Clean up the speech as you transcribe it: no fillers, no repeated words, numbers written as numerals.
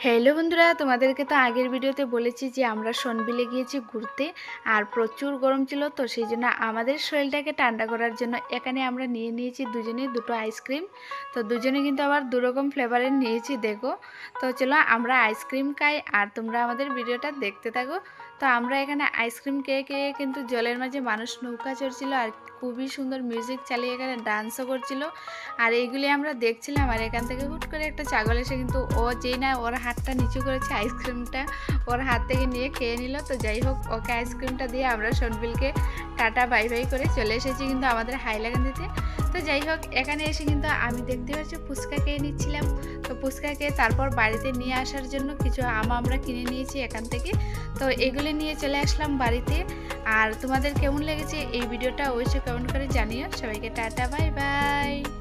Hello বন্ধুরা, তোমাদেরকে তো আগের ভিডিওতে বলেছি যে আমরা সনবিলে গিয়েছি ঘুরতে, আর প্রচুর গরম ছিল। তো সেই জন্য আমাদের শরীরটাকে ঠান্ডা করার জন্য এখানে আমরা নিয়ে নিয়েছি দুজনে দুটো আইসক্রিম। তো দুজনে কিন্তু আবার দুরকম ফ্লেভারের নিয়েছি, দেখো। তো চলো আমরা আইসক্রিম খাই আর তোমরা আমাদের ভিডিওটা দেখতে থাকো। তো আমরা এখানে আইসক্রিম খেয়ে খেয়ে কিন্তু জলের মাঝে মানুষ নৌকা চড়ছিল, আর খুবই সুন্দর মিউজিক চালিয়ে এখানে ডান্সও করছিল। আর এইগুলি আমরা দেখছিলাম, আর এখান থেকে হুট করে একটা ছাগল এসে কিন্তু ও যেই না ওর হাতটা নিচু করেছে, আইসক্রিমটা ওর হাত থেকে নিয়ে খেয়ে নিল। তো যাই হোক, ওকে আইসক্রিমটা দিয়ে আমরা সনবিলকে টাটা বাই বাই করে চলে এসেছি কিন্তু আমাদের হাইলাকান্দিতে। তো যাই হোক, এখানে এসে কিন্তু আমি দেখতে পাচ্ছি ফুচকা খেয়ে নিচ্ছিলাম। তো ফুচকা খেয়ে তারপর বাড়িতে নিয়ে আসার জন্য কিছু আম আমরা কিনে নিয়েছি এখান থেকে। তো এগুলি নিয়ে চলে আসলাম বাড়িতে। আর তোমাদের কেমন লেগেছে এই ভিডিওটা অবশ্যই কমেন্ট করে জানিও। সবাইকে টাটা বাই বাই।